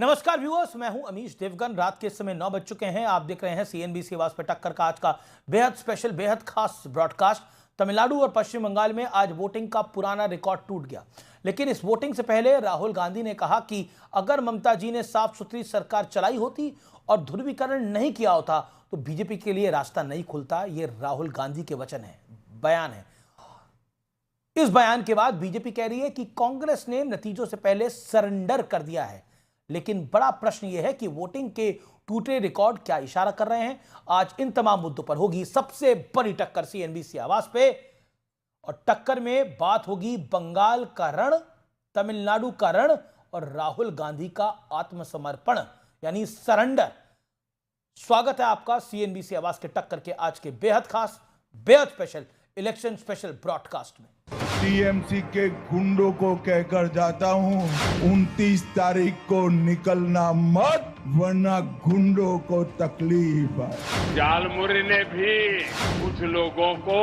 नमस्कार व्यूअर्स, मैं हूं अमीश देवगन। रात के समय 9 बज चुके हैं। आप देख रहे हैं सीएनबीसी आवाज पे टक्कर का आज का बेहद स्पेशल, बेहद खास ब्रॉडकास्ट। तमिलनाडु और पश्चिम बंगाल में आज वोटिंग का पुराना रिकॉर्ड टूट गया, लेकिन इस वोटिंग से पहले राहुल गांधी ने कहा कि अगर ममता जी ने साफ सुथरी सरकार चलाई होती और ध्रुवीकरण नहीं किया होता तो बीजेपी के लिए रास्ता नहीं खुलता। ये राहुल गांधी के वचन है, बयान है। इस बयान के बाद बीजेपी कह रही है कि कांग्रेस ने नतीजों से पहले सरेंडर कर दिया है, लेकिन बड़ा प्रश्न यह है कि वोटिंग के टूटे रिकॉर्ड क्या इशारा कर रहे हैं। आज इन तमाम मुद्दों पर होगी सबसे बड़ी टक्कर सीएनबीसी आवाज पे, और टक्कर में बात होगी बंगाल का रण, तमिलनाडु का रण और राहुल गांधी का आत्मसमर्पण यानी सरेंडर। स्वागत है आपका सीएनबीसी आवाज के टक्कर के आज के बेहद खास, बेहद स्पेशल इलेक्शन स्पेशल ब्रॉडकास्ट में। टीएमसी के गुंडों को कहकर जाता हूं, 29 तारीख को निकलना मत, वरना गुंडों को तकलीफ है। झालमुरी ने भी कुछ लोगों को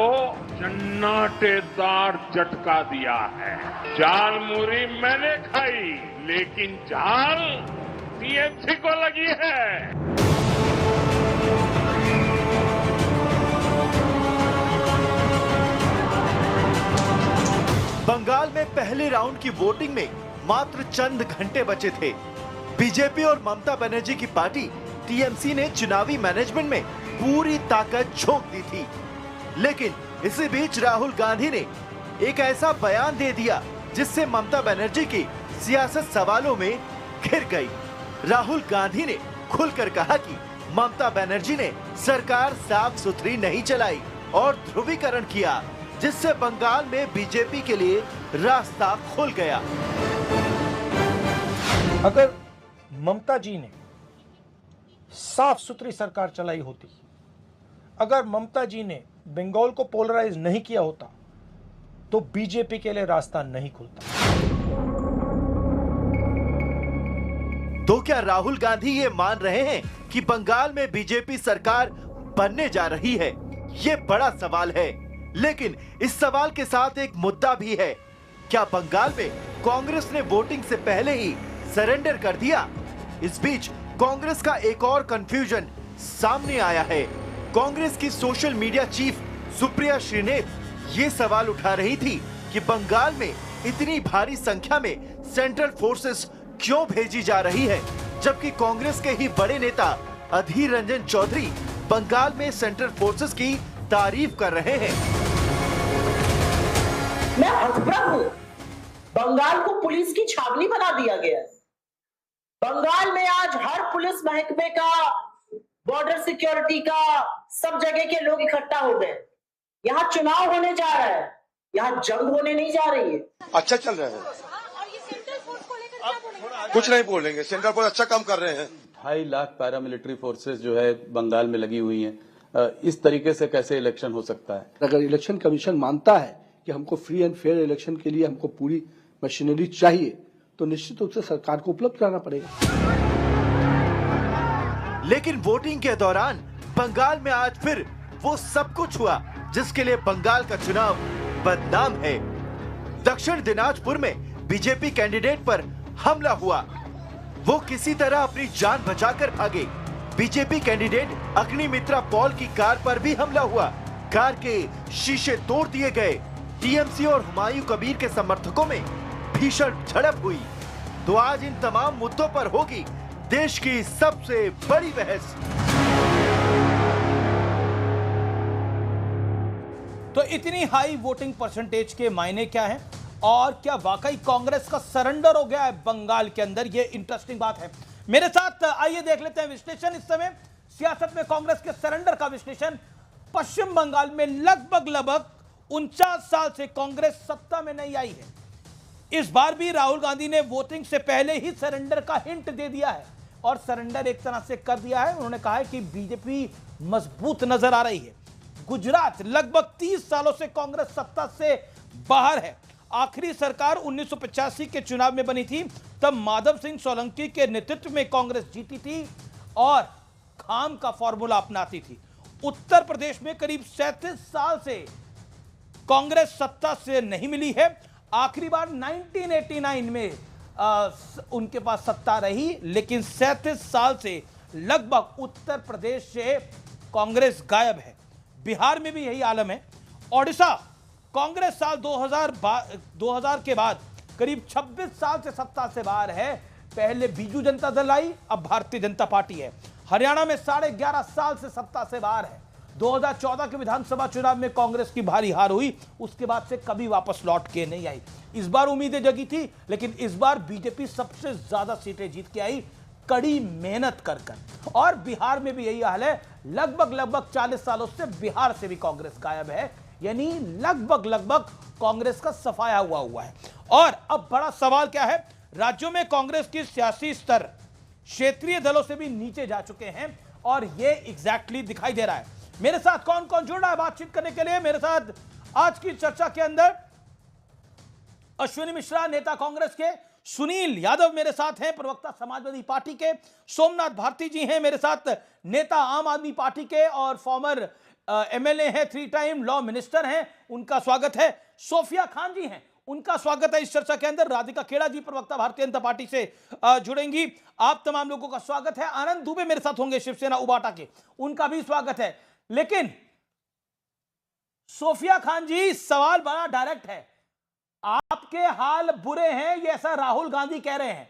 सन्नाटेदार झटका दिया है। झालमुरी मैंने खाई, लेकिन झाल टीएमसी को लगी है। बंगाल में पहले राउंड की वोटिंग में मात्र चंद घंटे बचे थे। बीजेपी और ममता बनर्जी की पार्टी टीएमसी ने चुनावी मैनेजमेंट में पूरी ताकत झोंक दी थी, लेकिन इसी बीच राहुल गांधी ने एक ऐसा बयान दे दिया जिससे ममता बनर्जी की सियासत सवालों में घिर गई। राहुल गांधी ने खुलकर कहा कि ममता बनर्जी ने सरकार साफ सुथरी नहीं चलाई और ध्रुवीकरण किया, जिससे बंगाल में बीजेपी के लिए रास्ता खुल गया। अगर ममता जी ने साफ सुथरी सरकार चलाई होती, अगर ममता जी ने बंगाल को पोलराइज नहीं किया होता, तो बीजेपी के लिए रास्ता नहीं खुलता। तो क्या राहुल गांधी ये मान रहे हैं कि बंगाल में बीजेपी सरकार बनने जा रही है? ये बड़ा सवाल है, लेकिन इस सवाल के साथ एक मुद्दा भी है। क्या बंगाल में कांग्रेस ने वोटिंग से पहले ही सरेंडर कर दिया? इस बीच कांग्रेस का एक और कंफ्यूजन सामने आया है। कांग्रेस की social media chief Supriya Shrinate ये सवाल उठा रही थी कि बंगाल में इतनी भारी संख्या में सेंट्रल फोर्सेस क्यों भेजी जा रही है, जबकि कांग्रेस के ही बड़े नेता अधीर रंजन चौधरी बंगाल में सेंट्रल फोर्सेस की तारीफ कर रहे हैं। मैं हतप्रभ हूं। बंगाल को पुलिस की छावनी बना दिया गया है। बंगाल में आज हर पुलिस महकमे का, बॉर्डर सिक्योरिटी का, सब जगह के लोग इकट्ठा हो गए। यहाँ चुनाव होने जा रहा है, यहाँ जंग होने नहीं जा रही है। अच्छा चल रहा है, कुछ नहीं बोलेंगे। सेंट्रल फोर्स अच्छा काम कर रहे हैं। 2.5 लाख पैरामिलिट्री फोर्सेस जो है बंगाल में लगी हुई हैं। इस तरीके से कैसे इलेक्शन हो सकता है? अगर इलेक्शन कमीशन मानता है कि हमको फ्री एंड फेयर इलेक्शन के लिए हमको पूरी मशीनरी चाहिए, तो निश्चित रूप से सरकार को उपलब्ध कराना पड़ेगा। लेकिन वोटिंग के दौरान बंगाल में आज फिर वो सब कुछ हुआ जिसके लिए बंगाल का चुनाव बदनाम है। दक्षिण दिनाजपुर में बीजेपी कैंडिडेट पर हमला हुआ। वो किसी तरह अपनी जान बचाकर भागे। बीजेपी कैंडिडेट अग्निमित्रा पॉल की कार पर भी हमला हुआ। कार के शीशे तोड़ दिए गए। टीएमसी और हुमायूं कबीर के समर्थकों में भीषण झड़प हुई। तो आज इन तमाम मुद्दों पर होगी देश की सबसे बड़ी बहस। तो इतनी हाई वोटिंग परसेंटेज के मायने क्या हैं, और क्या वाकई कांग्रेस का सरेंडर हो गया है बंगाल के अंदर? ये इंटरेस्टिंग बात है। मेरे साथ आइए देख लेते हैं विश्लेषण। इस समय सियासत में कांग्रेस के सरेंडर का विश्लेषण। पश्चिम बंगाल में लगभग 49 साल से कांग्रेस सत्ता में नहीं आई है। इस बार भी राहुल गांधी ने वोटिंग से पहले ही सरेंडर का हिंट दे दिया है, और सरेंडर एक तरह से कर दिया है। उन्होंने कहा है कि बीजेपी मजबूत नजर आ रही है। गुजरात लगभग 30 सालों से कांग्रेस सत्ता से बाहर है। आखिरी सरकार 1985 के चुनाव में बनी थी, तब माधव सिंह सोलंकी के नेतृत्व में कांग्रेस जीती थी और खाम का फॉर्मूला अपनाती थी। उत्तर प्रदेश में करीब 37 साल से कांग्रेस सत्ता से नहीं मिली है। आखिरी बार 1989 में उनके पास सत्ता रही, लेकिन 37 साल से लगभग उत्तर प्रदेश से कांग्रेस गायब है। बिहार में भी यही आलम है। ओडिशा कांग्रेस साल 2000 के बाद करीब 26 साल से सत्ता से बाहर है। पहले बीजू जनता दल आई, अब भारतीय जनता पार्टी है। हरियाणा में 11.5 साल से सत्ता से बाहर है। 2014 के विधानसभा चुनाव में कांग्रेस की भारी हार हुई, उसके बाद से कभी वापस लौट के नहीं आई। इस बार उम्मीदें जगी थी, लेकिन इस बार बीजेपी सबसे ज्यादा सीटें जीत के आई, कड़ी मेहनत कर कर। और बिहार में भी यही हाल है। लगभग 40 सालों से बिहार से भी कांग्रेस गायब है, यानी लगभग कांग्रेस का सफाया हुआ है। और अब बड़ा सवाल क्या है, राज्यों में कांग्रेस की सियासी स्तर क्षेत्रीय दलों से भी नीचे जा चुके हैं, और यह एग्जैक्टली दिखाई दे रहा है। मेरे साथ कौन कौन जुड़ रहा है बातचीत करने के लिए? मेरे साथ आज की चर्चा के अंदर अश्विनी मिश्रा, नेता कांग्रेस के, सुनील यादव मेरे साथ हैं, प्रवक्ता समाजवादी पार्टी के, सोमनाथ भारती जी हैं मेरे साथ, नेता आम आदमी पार्टी के और फॉर्मर एमएलए हैं, 3 टाइम लॉ मिनिस्टर हैं, उनका स्वागत है। सोफिया खान जी हैं, उनका स्वागत है इस चर्चा के अंदर। राधिका खेड़ा जी प्रवक्ता भारतीय जनता पार्टी से जुड़ेंगी, आप तमाम लोगों का स्वागत है। आनंद दुबे मेरे साथ होंगे शिवसेना उबाटा के, उनका भी स्वागत है। लेकिन सोफिया खान जी, सवाल बड़ा डायरेक्ट है। आपके हाल बुरे हैं, ये ऐसा राहुल गांधी कह रहे हैं।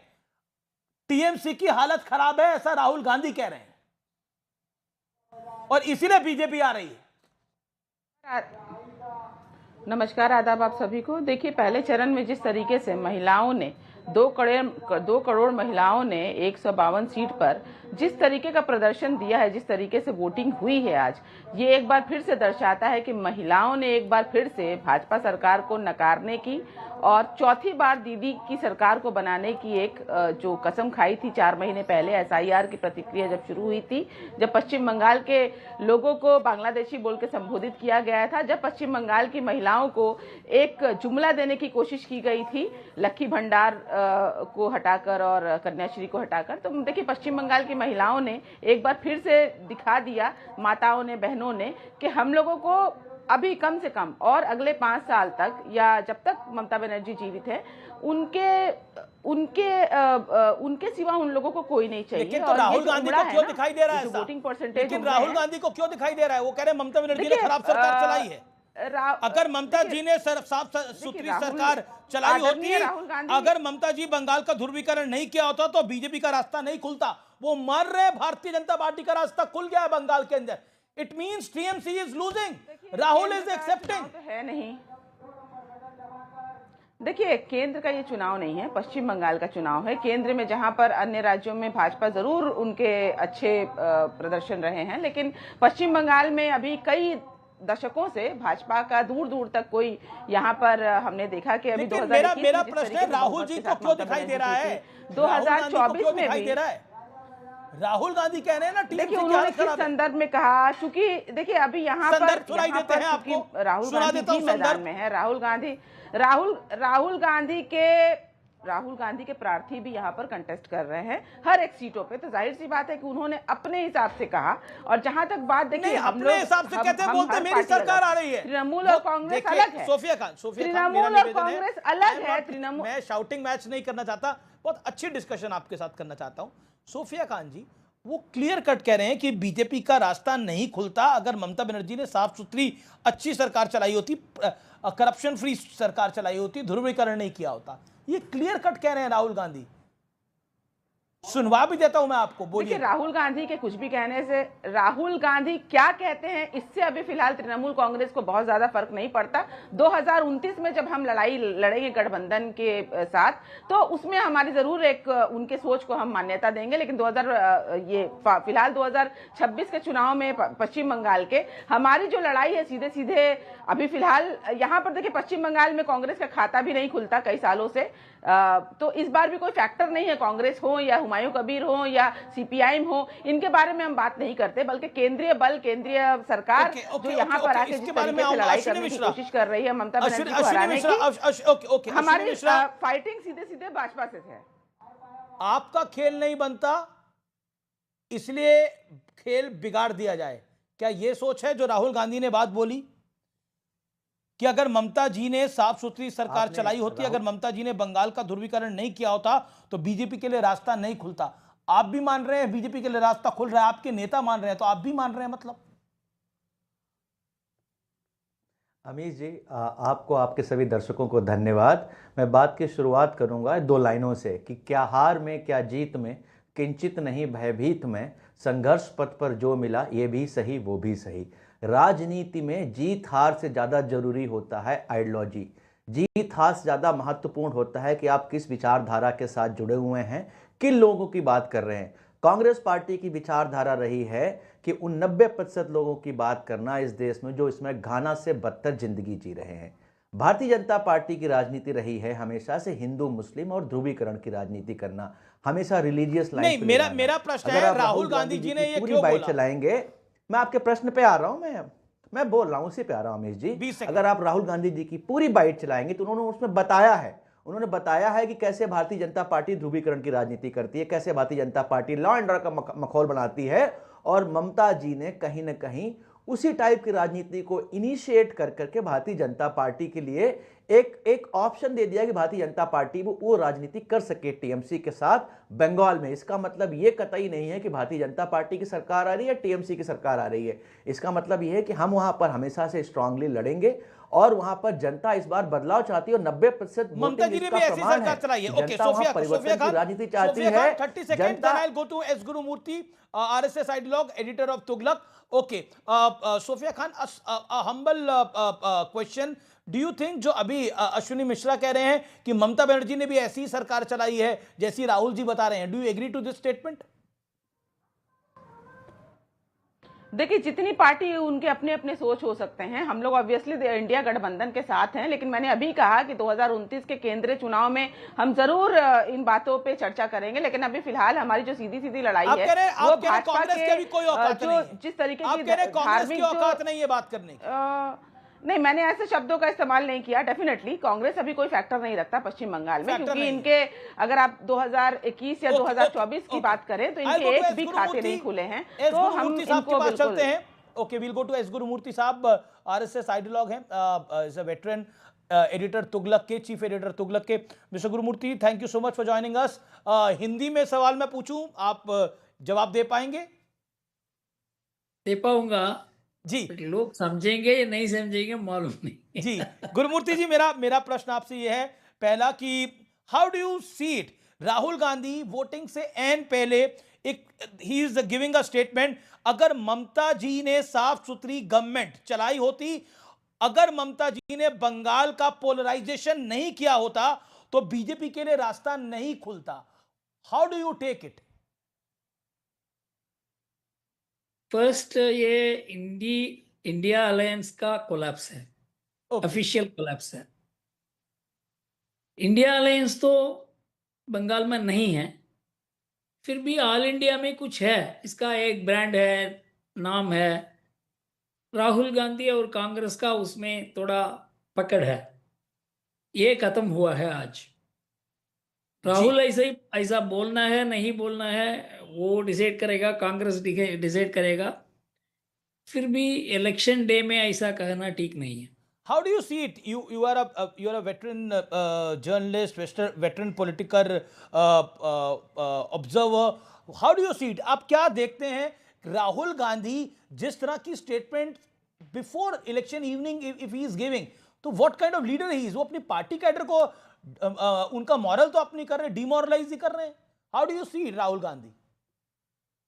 टीएमसी की हालत खराब है, ऐसा राहुल गांधी कह रहे हैं, और इसीलिए बीजेपी आ रही है। नमस्कार, आदाब आप सभी को। देखिए, पहले चरण में जिस तरीके से महिलाओं ने 2 करोड़ महिलाओं ने 152 सीट पर जिस तरीके का प्रदर्शन दिया है, जिस तरीके से वोटिंग हुई है आज, ये एक बार फिर से दर्शाता है कि महिलाओं ने एक बार फिर से भाजपा सरकार को नकारने की और चौथी बार दीदी की सरकार को बनाने की एक जो कसम खाई थी 4 महीने पहले एसआईआर की प्रतिक्रिया जब शुरू हुई थी, जब पश्चिम बंगाल के लोगों को बांग्लादेशी बोल के संबोधित किया गया था, जब पश्चिम बंगाल की महिलाओं को एक जुमला देने की कोशिश की गई थी लक्की भंडार को हटाकर और कन्याश्री को हटाकर, तो देखिए पश्चिम बंगाल की महिलाओं ने एक बार फिर से दिखा दिया, माताओं ने, बहनों ने, कि हम लोगों को अभी कम से कम और अगले 5 साल तक या जब तक ममता बनर्जी जीवित है उनके सिवा उन लोगों को कोई नहीं चाहिए। लेकिन तो राहुल गांधी को क्यों दिखाई दे रहा है वोटिंग परसेंटेज? लेकिन राहुल गांधी को क्यों दिखाई दे रहा है? वो कह रहे हैं ममता बनर्जी ने खराब सरकार चलाई है। अगर ममता जी ने साफ सुथरी सरकार चलाई होती, अगर ममता जी बंगाल का ध्रुवीकरण नहीं किया होता तो बीजेपी का रास्ता नहीं खुलता। वो मर रहे, भारतीय जनता पार्टी का रास्ता खुल गया है बंगाल के अंदर। It means TMC is losing, Rahul is accepting. तो है नहीं, देखिए केंद्र का ये चुनाव नहीं है, पश्चिम बंगाल का चुनाव है। केंद्र में जहां पर अन्य राज्यों में भाजपा जरूर उनके अच्छे प्रदर्शन रहे हैं, लेकिन पश्चिम बंगाल में अभी कई दशकों से भाजपा का दूर दूर तक कोई यहाँ पर हमने देखा कि अभी 2021 मेरा प्रश्न है, राहुल जी को क्यों दिखाई दे रहा है? 2024 में भी राहुल गांधी कह रहे हैं ना, देखिए उन्होंने किस संदर्भ में कहा, चूंकि देखिए अभी यहाँ पर राहुल गांधी भी मैदान में है, राहुल गांधी के प्रार्थी भी यहाँ पर कंटेस्ट कर रहे हैं हर एक सीटों पे, तो जाहिर सी बात है कि उन्होंने अपने हिसाब से कहा। और जहां तक बात देखिए, अपने हिसाब से कहते हैं, बोलते मेरी सरकार आ रही है, तृणमूल और कांग्रेस अलग है। सोफिया खान, तृणमूल और कांग्रेस अलग है। तृणमूल, मैं शाउटिंग मैच नहीं करना चाहता, बहुत अच्छी डिस्कशन आपके साथ करना चाहता हूं। सोफिया खान जी, वो क्लियर कट कह रहे हैं कि बीजेपी का रास्ता नहीं खुलता। अगर ममता बनर्जी ने साफ सुथरी अच्छी सरकार चलाई होती, करप्शन फ्री सरकार चलाई होती, ध्रुवीकरण नहीं किया होता, ये क्लियर कट कह रहे हैं राहुल गांधी। सुनवा भी देता हूं मैं आपको, बोलिए। राहुल गांधी के कुछ भी कहने से, राहुल गांधी क्या कहते हैं इससे अभी फिलहाल तृणमूल कांग्रेस को बहुत ज्यादा फर्क नहीं पड़ता। 2029 में जब हम लड़ाई लड़ेंगे गठबंधन के साथ, तो उसमें हमारी जरूर एक उनके सोच को हम मान्यता देंगे, लेकिन फिलहाल 2026 के चुनाव में पश्चिम बंगाल के हमारी जो लड़ाई है, सीधे सीधे अभी फिलहाल यहाँ पर देखिए पश्चिम बंगाल में कांग्रेस का खाता भी नहीं खुलता कई सालों से, तो इस बार भी कोई फैक्टर नहीं है, कांग्रेस हो या हुमायूं कबीर हो या सीपीआईएम हो, इनके बारे में हम बात नहीं करते, बल्कि केंद्रीय बल, केंद्रीय सरकार जो यहाँ पर आके जिस तरीके से लड़ाई करने की कोशिश कर रही है ममता बनर्जी को हराने की, हमारी फाइटिंग सीधे सीधे भाजपा से है। आपका खेल नहीं बनता इसलिए खेल बिगाड़ दिया जाए, क्या यह सोच है जो राहुल गांधी ने बात बोली? कि अगर ममता जी ने साफ सुथरी सरकार चलाई होती, अगर ममता जी ने बंगाल का ध्रुवीकरण नहीं किया होता तो बीजेपी के लिए रास्ता नहीं खुलता। आप भी मान रहे हैं बीजेपी के लिए रास्ता खुल रहा है, आपके नेता मान रहे हैं, तो आप भी मान रहे हैं मतलब? अमीश जी, आपको, आपके सभी दर्शकों को धन्यवाद। मैं बात की शुरुआत करूंगा 2 लाइनों से कि क्या हार में क्या जीत में, किंचित नहीं भयभीत में, संघर्ष पथ पर जो मिला ये भी सही वो भी सही। राजनीति में जीत हार से ज़्यादा जरूरी होता है आइडियोलॉजी। जीत हार से ज़्यादा महत्वपूर्ण होता है कि आप किस विचारधारा के साथ जुड़े हुए हैं, किन लोगों की बात कर रहे हैं। कांग्रेस पार्टी की विचारधारा रही है कि उन 90% लोगों की बात करना इस देश में जो इसमें घाना से बदतर जिंदगी जी रहे हैं। भारतीय जनता पार्टी की राजनीति रही है हमेशा से हिंदू मुस्लिम और ध्रुवीकरण की राजनीति करना, हमेशा रिलीजियस लाइन नहीं। मेरा प्रश्न है, राहुल गांधी जी ने ये क्यों बाइट चलाएंगे? मैं आपके प्रश्न पे आ रहा हूं, मैं बोल रहा हूं, उसी पे आ रहा हूं अमीश जी। अगर आप राहुल गांधी जी की पूरी बाइट चलाएंगे तो उन्होंने उसमें उन्होंने बताया है कि कैसे भारतीय जनता पार्टी ध्रुवीकरण की राजनीति करती है, कैसे भारतीय Janata party law and order का मखौल बनाती है, और ममता जी ने कहीं ना कहीं उसी टाइप की राजनीति को इनिशिएट कर करके भारतीय जनता पार्टी के लिए एक ऑप्शन दे दिया कि भारतीय जनता पार्टी वो राजनीति कर सके टीएमसी के साथ बंगाल में। इसका मतलब ये कतई नहीं है कि भारतीय जनता पार्टी की सरकार आ रही है, टीएमसी की सरकार आ रही है। इसका मतलब ये है कि हम वहां पर हमेशा से स्ट्रांगली लड़ेंगे और वहां पर जनता इस बार बदलाव चाहती है और 90% ममता जी ने भी ऐसी सरकार चलाई है। ओके, सोफिया खान, राजनीति चाहती है। 30 second, then I'll go to S Gurumurthy, RSS ideologue, editor of Thuglak. Okay, Sofia Khan, humble question, do you think जो अभी अश्विनी मिश्रा कह रहे हैं कि ममता बनर्जी ने भी ऐसी सरकार चलाई है जैसी राहुल जी बता रहे हैं, do you agree to this statement? देखिए, जितनी पार्टी उनके अपने अपने सोच हो सकते हैं, हम लोग ऑब्वियसली इंडिया गठबंधन के साथ हैं, लेकिन मैंने अभी कहा कि 2029 के केंद्रीय चुनाव में हम जरूर इन बातों पे चर्चा करेंगे, लेकिन अभी फिलहाल हमारी जो सीधी सीधी लड़ाई है वो भाजपा के जो जिस तरीके की धार्मिक औकात नहीं है बात करने की। नहीं, मैंने ऐसे शब्दों का इस्तेमाल नहीं किया। डेफिनेटली कांग्रेस अभी कोई फैक्टर नहीं रखता पश्चिम बंगाल में, क्योंकि इनके अगर आप 2021 या 2024 की बात करें तो इनके एक भी खाते नहीं खुले हैं, तो हम इनको बिल्कुल चलते हैं। Okay, we'll go to S Gurumurthy साहब, आरएसएस आइडियोलॉग हैं, is a veteran editor Thuglak के, चीफ एडिटर तुगलक के। Mister Gurumurthy, thank you so much for joining us. Hindi में सवाल मैं पूछूं, आप जवाब दे पाएंगे? दे पाऊंगा जी। लोग समझेंगे या नहीं समझेंगे मालूम नहीं। जी गुरुमूर्ति जी, मेरा प्रश्न आपसे ये है, पहला कि how do you see it, Rahul Gandhi voting से एन पहले ही इज गिविंग अ स्टेटमेंट, अगर ममता जी ने साफ सुथरी गवर्नमेंट चलाई होती, अगर ममता जी ने बंगाल का पोलराइजेशन नहीं किया होता तो बीजेपी के लिए रास्ता नहीं खुलता। How do you take it? First, ये इंडिया अलायंस का कोलैप्स है, ऑफिशियल कोलैप्स है। इंडिया अलायंस तो बंगाल में नहीं है, फिर भी ऑल इंडिया में कुछ है, इसका एक ब्रांड है, नाम है। राहुल गांधी और कांग्रेस का उसमें थोड़ा पकड़ है, ये खत्म हुआ है आज। राहुल ऐसा बोलना है नहीं बोलना है वो डिसाइड करेगा, कांग्रेस डिसाइड करेगा, फिर भी इलेक्शन डे में ऐसा कहना ठीक नहीं है। How do you see it? You are a veteran journalist, veteran political observer. How do you see it? आप क्या देखते हैं, राहुल गांधी जिस तरह की statement before election evening if he is giving, तो what kind of leader he is? वो अपनी पार्टी कैडर को उनका मॉरल तो अपनी कर रहे हैं, डिमोरलाइज ही कर रहे हैं। How do you see Rahul Gandhi?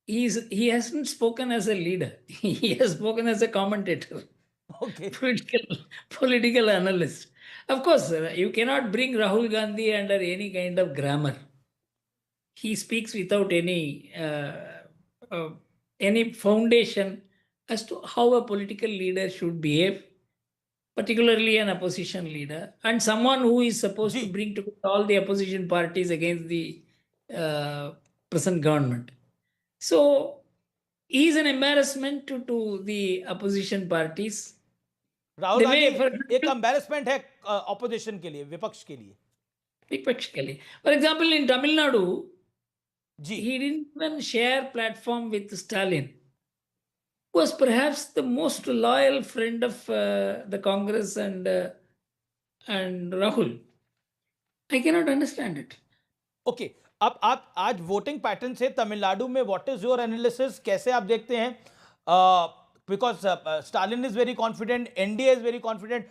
He hasn't spoken as a leader. He has spoken as a commentator. Okay. Political analyst. Of course, you cannot bring Rahul Gandhi under any kind of grammar. He speaks without any foundation as to how a political leader should behave, particularly an opposition leader, and someone who is supposed to bring together all the opposition parties against the present government. So he is an embarrassment to the opposition parties. Rahul Gandhi एक embarrassment है opposition के लिए, विपक्ष के लिए। विपक्ष के लिए, फॉर एग्जाम्पल इन तमिलनाडु, जी, he didn't even share platform with Stalin. was perhaps the most loyal friend of the Congress and Rahul. I cannot understand it. Okay अब आप आज वोटिंग पैटर्न से तमिलनाडु में व्हाट इज योर एनालिसिस, कैसे आप देखते हैं? Because Stalin is very confident, NDA is very confident,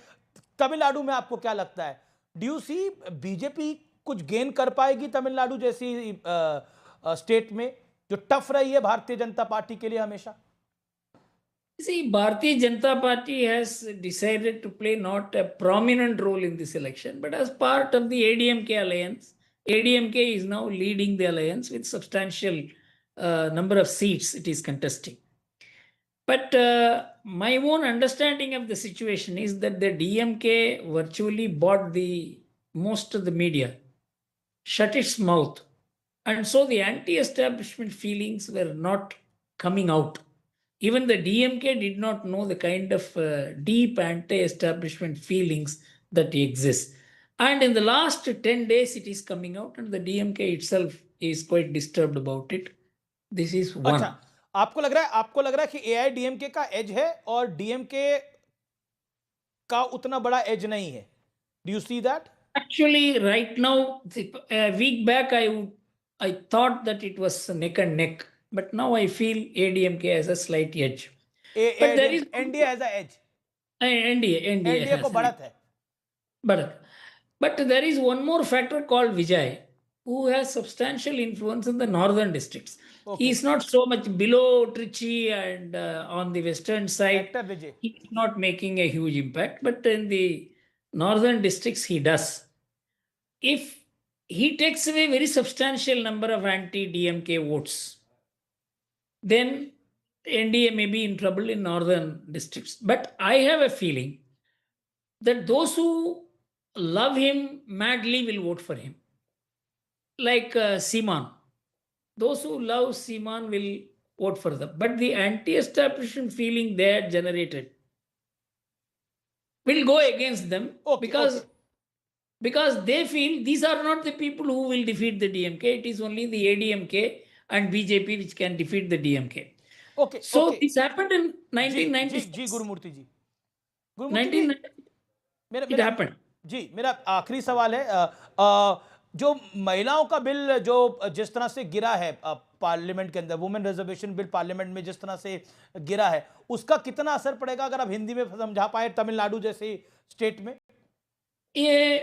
Tamil Nadu में आपको क्या लगता है? डू यू सी बीजेपी कुछ गेन कर पाएगी तमिलनाडु जैसी स्टेट में जो टफ रही है भारतीय जनता पार्टी के लिए हमेशा? See, Bharatiya Janata Party has decided to play not a prominent role in this election, but as part of the ADMK alliance. ADMK is now leading the alliance with substantial number of seats it is contesting. But my own understanding of the situation is that the DMK virtually bought the most of the media, shut its mouth, and so the anti-establishment feelings were not coming out. Even the DMK did not know the kind of deep anti-establishment feelings that exist. And in the last 10 days, it is coming out, and the DMK itself is quite disturbed about it. This is one. अच्छा, आपको लग रहा है कि AIDMK का as है और DMK का उतना बड़ा एज नहीं है? Do you see that? Actually, right now, a week back, I thought that it was neck and neck. But now I feel ADMK has a slight edge. But there is NDA has an edge. NDA को बढ़त है. But there is one more factor called Vijay, who has substantial influence in the northern districts. Okay. He is not so much below Trichy and on the western side. He is not making a huge impact, but in the northern districts he does. If he takes away very substantial number of anti-DMK votes, then NDA may be in trouble in northern districts. But I have a feeling that those who love him madly will vote for him. Like Seaman. Those who love Seaman will vote for them. But the anti-establishment feeling they had generated will go against them because they feel these are not the people who will defeat the DMK. It is only the ADMK and BJP which can defeat the DMK. This happened in 1996. Ji Gurumurthy ji, 1990 it happened. जी, मेरा आखिरी सवाल है, जो महिलाओं का bill जो जिस तरह से गिरा है पार्लियामेंट के अंदर, वुमेन रिजर्वेशन बिल पार्लियामेंट में जिस तरह से गिरा है, उसका कितना असर पड़ेगा अगर आप हिंदी में समझा पाए तमिलनाडु जैसे स्टेट में? ये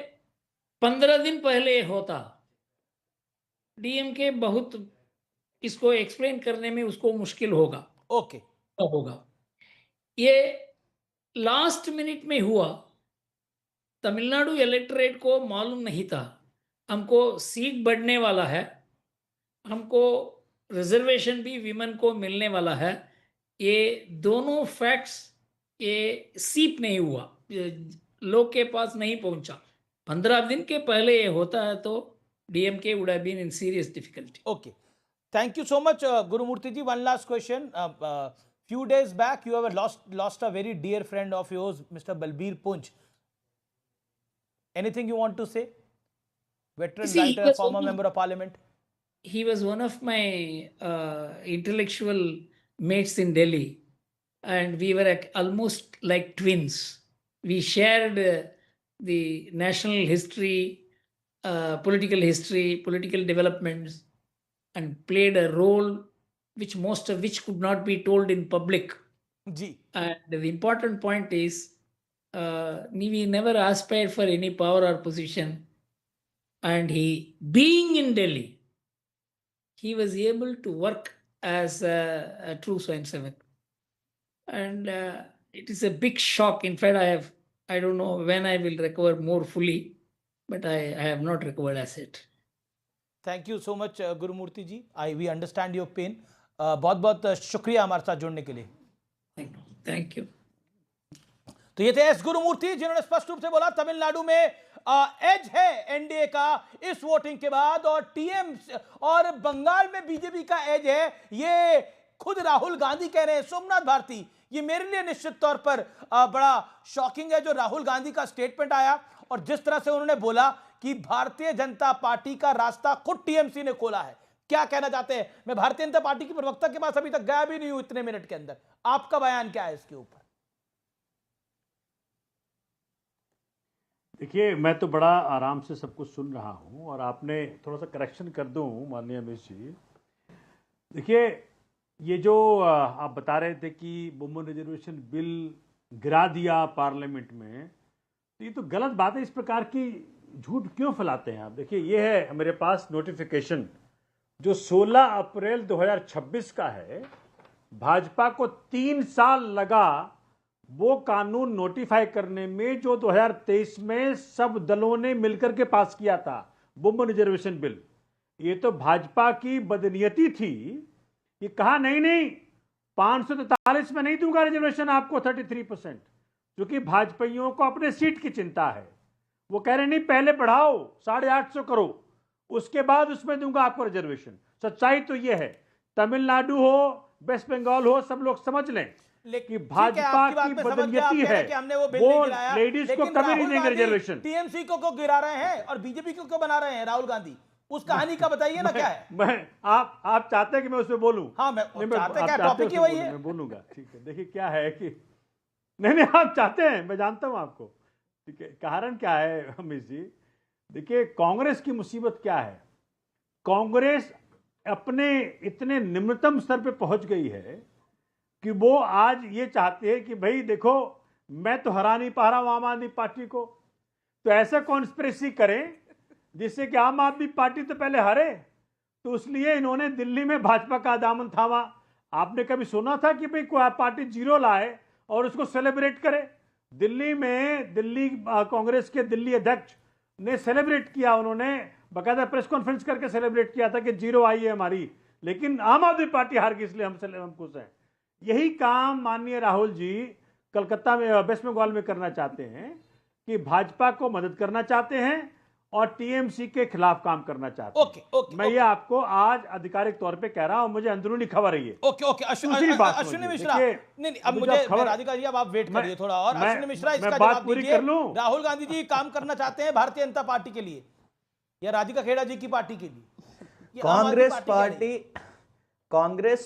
15 दिन पहले होता, डीएमके बहुत इसको एक्सप्लेन करने में उसको मुश्किल होगा. होगा. ये लास्ट मिनट में हुआ. तमिलनाडु इलेक्टोरेट को मालूम नहीं था हमको सीट बढ़ने वाला है, हमको रिजर्वेशन भी विमेन को मिलने वाला है. ये दोनों फैक्ट्स ये सीप नहीं हुआ, लोग के पास नहीं पहुंचा. 15 दिन के पहले ये होता है तो DMK would have been in serious difficulty. Okay, thank you so much Gurumurthy ji. One last question. few days back you have lost a very dear friend of yours, Mr. Balbir Punj. Anything you want to say? Veteran writer, former member of parliament. He was one of my intellectual mates in Delhi, and we were almost like twins. We shared the national history, political history, political developments, and played a role which most of which could not be told in public. And the important point is, we never aspired for any power or position. And he, being in Delhi, he was able to work as a true Swayamsevak. And it is a big shock. In fact, I don't know when I will recover more fully, but I have not recovered as yet. Thank you so much, Gurumurthy ji. We understand your pain. बहुत बहुत शुक्रिया हमारे साथ जुड़ने के लिए. Thank you. तो ये थे एस गुरुमूर्ति, जिन्होंने स्पष्ट रूप से बोला तमिलनाडु में एज है एनडीए का इस वोटिंग के बाद, और टीएम और बंगाल में बीजेपी का एज है. ये खुद राहुल गांधी कह रहे हैं. सोमनाथ भारती, ये मेरे लिए निश्चित तौर पर बड़ा शॉकिंग है जो राहुल गांधी का स्टेटमेंट आया, और जिस तरह से उन्होंने बोला कि भारतीय जनता पार्टी का रास्ता खुद टीएमसी ने खोला है. क्या कहना चाहते हैं? मैं भारतीय जनता पार्टी की प्रवक्ता के पास अभी तक गया भी नहीं हूं इतने मिनट के अंदर, आपका बयान क्या है इसके ऊपर? देखिए, मैं तो बड़ा आराम से सब कुछ सुन रहा हूं और आपने थोड़ा सा करेक्शन कर दूं माननीय अमित जी। देखिए, ये जो आप बता रहे थे कि वुमेन रिजर्वेशन बिल गिरा दिया पार्लियामेंट में, तो ये तो गलत बात है। इस प्रकार की झूठ क्यों फैलाते हैं आप? देखिए, ये है मेरे पास नोटिफिकेशन जो 16 अप्रैल 2026 का है। भाजपा को 3 साल लगा वो कानून नोटिफाई करने में जो 2023 में सब दलों ने मिलकर के पास किया था, वुमेन रिजर्वेशन बिल। ये तो भाजपा की बदनीयती थी। ये कहा नहीं 543 में नहीं दूंगा रिजर्वेशन आपको 33%, क्योंकि भाजपाइयों को अपने सीट की चिंता है। वो कह रहे नहीं, पहले बढ़ाओ 850 करो, उसके बाद उसमें दूंगा आपको रिजर्वेशन। सच्चाई तो ये है, तमिलनाडु हो, वेस्ट बंगाल हो, सब लोग समझ लें कि भाजपा की बदनीयती है, वो लेडीज को कभी नहीं देंगे रिजर्वेशन। टीएमसी को गिरा रहे हैं और बीजेपी को क्यों बना रहे हैं राहुल गांधी? उस कहानी का बताइए ना, क्या है? आप चाहते हैं कि मैं उसमें बोलूं? हाँ, मैं चाहते क्या, टॉपिक ही वही है। मैं बोलूंगा, ठीक है। देखिए क्या है कि नहीं आप चाहते हैं, मैं जानता हूं आपको, ठीक है। कारण क्या है अमित जी? देखिए, कांग्रेस की मुसीबत क्या है? कांग्रेस अपने इतने निम्नतम स्तर पे पहुंच गई है कि वो आज ये चाहते हैं कि भाई देखो, मैं तो हरा नहीं पा रहा हूं आम आदमी पार्टी को, तो ऐसा कॉन्स्पिरेसी करें जिससे कि आम आदमी पार्टी तो पहले हारे। तो इसलिए इन्होंने दिल्ली में भाजपा का दामन थामा। आपने कभी सुना था कि भाई कोई पार्टी 0 लाए और उसको सेलिब्रेट करे? दिल्ली में कांग्रेस के दिल्ली अध्यक्ष ने सेलिब्रेट किया, उन्होंने बाकायदा प्रेस कॉन्फ्रेंस करके सेलिब्रेट किया था कि 0 आई है हमारी, लेकिन आम आदमी पार्टी हार गई, इसलिए हम खुश हैं। यही काम माननीय राहुल जी कलकत्ता में, वेस्ट बंगाल में करना चाहते हैं कि भाजपा को मदद करना चाहते हैं और टीएमसी के खिलाफ काम करना चाहते हैं। मैं ये आपको आज आधिकारिक तौर पे कह रहा हूं, मुझे अंदरूनी खबर है ये। अश्विनी मिश्रा, नहीं, अब मुझे राधिका जी, अब आप वेट करिए थोड़ा और। अश्विनी मिश्रा, इसका जवाब दीजिए। राहुल गांधी जी काम करना चाहते हैं भारतीय जनता पार्टी के लिए या राधिका खेड़ा जी की पार्टी के लिए? कांग्रेस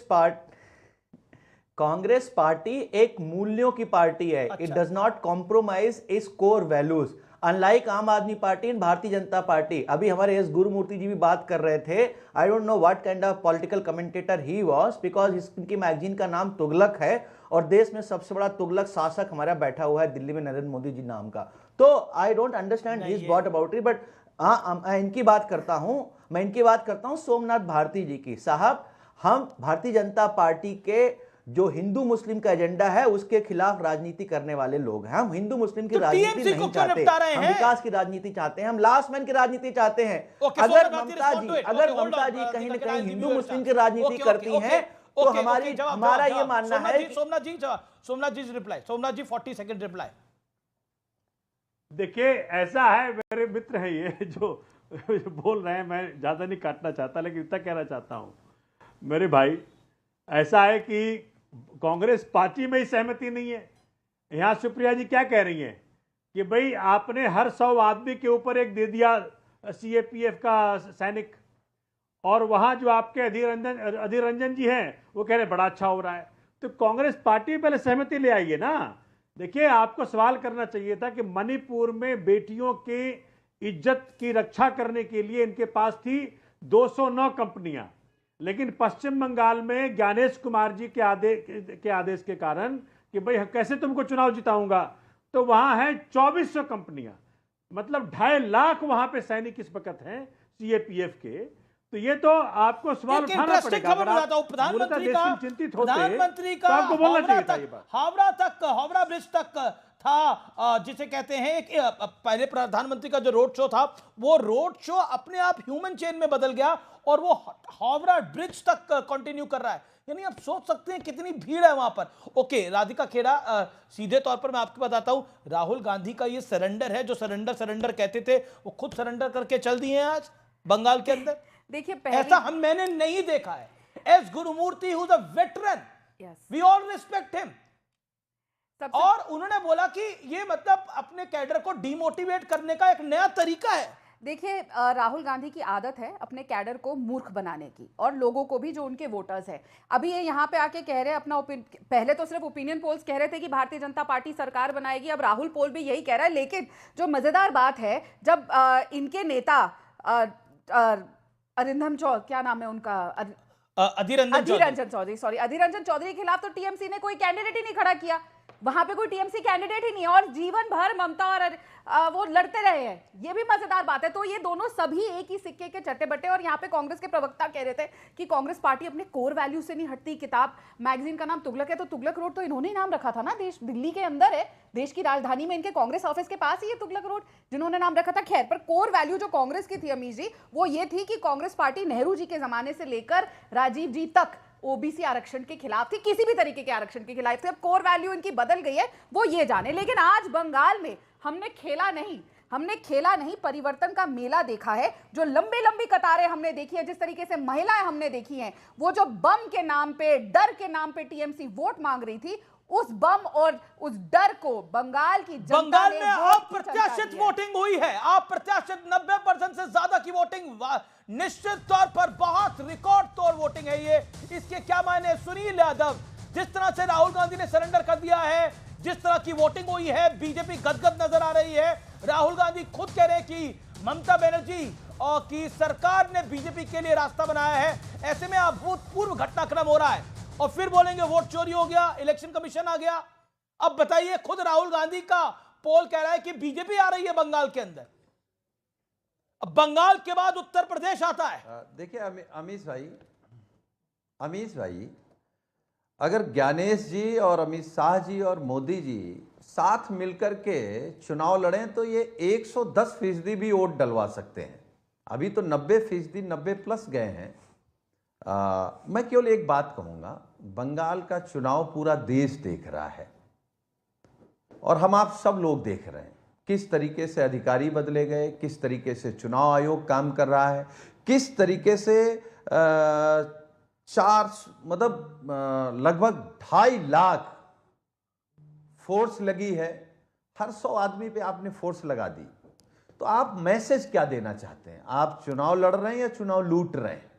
पार्टी एक मूल्यों की पार्टी है। It does not compromise its core values, unlike आम आदमी पार्टी एंड भारतीय जनता पार्टी। अभी हमारे एस गुरुमूर्ति जी भी बात कर रहे थे। I don't know what kind of political commentator he was, because इनकी मैगजीन का नाम तुगलक है और देश में सबसे बड़ा तुगलक शासक हमारा बैठा हुआ है दिल्ली में, नरेंद्र मोदी जी नाम का। तो I don't understand his what about it, but मैं इनकी बात करता हूं सोमनाथ भारती जी की। साहब, हम भारतीय जनता पार्टी के जो हिंदू मुस्लिम का एजेंडा है उसके खिलाफ राजनीति करने वाले लोग हैं। हम हिंदू मुस्लिम की राजनीति नहीं चाहते, हम विकास की राजनीति चाहते हैं, हम लास्ट मैन की राजनीति चाहते हैं। अगर ममता जी कहीं ना कहीं हिंदू मुस्लिम की राजनीति करती हैं तो हमारा ये मानना है। सोमनाथ जी रिप्लाई, सोमनाथ जी 40 सेकंड रिप्लाई। देखिए, ऐसा है, मेरे मित्र हैं ये जो बोल रहे हैं, मैं ज्यादा नहीं काटना चाहता, लेकिन इतना कहना चाहता हूं मेरे भाई, ऐसा है कि कांग्रेस पार्टी में ही सहमति नहीं है। यहां सुप्रिया जी क्या कह रही हैं कि भाई आपने हर 100 आदमी के ऊपर एक दे दिया सीएपीएफ का सैनिक, और वहां जो आपके अधीर रंजन जी हैं वो कह रहे बड़ा अच्छा हो रहा है। तो कांग्रेस पार्टी पहले सहमति ले आइए ना। देखिए, आपको सवाल करना चाहिए था कि मणिपुर में बेटियों की इज्जत की रक्षा करने के लिए इनके पास थी 209 कंपनियां, लेकिन पश्चिम बंगाल में ज्ञानेश कुमार जी के आदेश के कारण कि भाई कैसे तुमको चुनाव जिताऊंगा, तो वहां है 2400 कंपनियां, मतलब 2.5 लाख वहां पे सैनिक इस वक्त हैं सीएपीएफ के। तो ये तो आपको सवाल उठाना पड़ेगा। प्रधानमंत्री का आपको बोलना चाहिए था ये बात। हावड़ा ब्रिज तक था, जिसे कहते हैं एक पहले प्रधानमंत्री का जो रोड शो था, वो रोड शो अपने आप ह्यूमन चेन में बदल गया और वो हावड़ा ब्रिज तक कंटिन्यू कर रहा है। यानी आप सोच सकते हैं कितनी भीड़ है वहां पर। ओके राधिका खेड़ा, सीधे तौर पर मैं आपको बताता हूं, राहुल गांधी का ये सरेंडर है, जो सरेंडर कहते थे, वो खुद सरेंडर करके चल दिए हैं आज बंगाल के अंदर। देखिए, ऐसा मैंने नहीं देखा है। S Gurumurthy who is a veteran, we all respect him, और उन्होंने बोला कि ये मतलब अपने कैडर को डिमोटिवेट करने का एक नया तरीका है। देखिए राहुल गांधी की आदत है अपने कैडर को मूर्ख बनाने की, और लोगों को भी जो उनके वोटर्स हैं। अभी ये यहाँ पे आके कह रहे हैं अपना पहले तो सिर्फ ओपिनियन पोल्स कह रहे थे कि भारतीय जनता पार्टी सरकार बनाएगी, अब राहुल पोल भी यही कह रहा है। लेकिन जो मजेदार बात है, जब इनके नेता अरिंदम चौधरी, क्या नाम है उनका, अधीर रंजन चौधरी के खिलाफ तो टीएमसी ने कोई कैंडिडेट ही नहीं खड़ा किया, वहां पे कोई टीएमसी कैंडिडेट ही नहीं है, और जीवन भर ममता और वो लड़ते रहे हैं। ये भी मजेदार बात है। तो ये दोनों सभी एक ही सिक्के के चट्टे बट्टे। और यहाँ पे कांग्रेस के प्रवक्ता कह रहे थे कि कांग्रेस पार्टी अपने कोर वैल्यू से नहीं हटती। किताब मैगजीन का नाम तुगलक है, तो तुगलक रोड तो इन्होंने ही नाम रखा था ना, दिल्ली के अंदर है, देश की राजधानी में इनके कांग्रेस ऑफिस के पास ही है तुगलक रोड, जिन्होंने नाम रखा था। खैर, पर कोर वैल्यू जो कांग्रेस की थी अमीश जी, वो ये थी कि कांग्रेस पार्टी नेहरू जी के जमाने से लेकर राजीव जी तक ओबीसी आरक्षण के खिलाफ थी, किसी भी तरीके के आरक्षण के खिलाफ थी। अब कोर वैल्यू इनकी बदल गई है, वो ये जाने। लेकिन आज बंगाल में हमने खेला नहीं, परिवर्तन का मेला देखा है। जो लंबी लंबी कतारें हमने देखी है, जिस तरीके से महिलाएं हमने देखी हैं, वो जो बम के नाम पे, डर के नाम पे टीएमसी वोट मांग रही थी, उस बम और उस डर को बंगाल की जनता बंगाल ने में अप्रत्याशित वोटिंग हुई है। अप्रत्याशित 90% से ज्यादा की वोटिंग, निश्चित तौर पर बहुत रिकॉर्ड तोड़ वोटिंग है ये। इसके क्या मायने? सुनील यादव, जिस तरह से राहुल गांधी ने सरेंडर कर दिया है, जिस तरह की वोटिंग हुई है, बीजेपी गदगद नजर आ रही है। राहुल गांधी खुद कह रहे हैं कि ममता बनर्जी और की सरकार ने बीजेपी के लिए रास्ता बनाया है। ऐसे में अभूतपूर्व घटनाक्रम हो रहा है, और फिर बोलेंगे वोट चोरी हो गया, इलेक्शन कमीशन आ गया। अब बताइए, खुद राहुल गांधी का पोल कह रहा है कि बीजेपी आ रही है बंगाल के अंदर। अब बंगाल के बाद उत्तर प्रदेश आता है। देखिए अमीश भाई, अगर ज्ञानेश जी और अमित शाह जी और मोदी जी साथ मिलकर के चुनाव लड़ें तो ये 110% भी वोट डलवा सकते हैं। अभी तो 90%, 90+ गए हैं। मैं केवल एक बात कहूँगा, बंगाल का चुनाव पूरा देश देख रहा है, और हम आप सब लोग देख रहे हैं किस तरीके से अधिकारी बदले गए, किस तरीके से चुनाव आयोग काम कर रहा है, किस तरीके से लगभग 2.5 लाख फोर्स लगी है। हर 100 आदमी पे आपने फोर्स लगा दी, तो आप मैसेज क्या देना चाहते हैं? आप चुनाव लड़ रहे हैं या चुनाव लूट रहे हैं?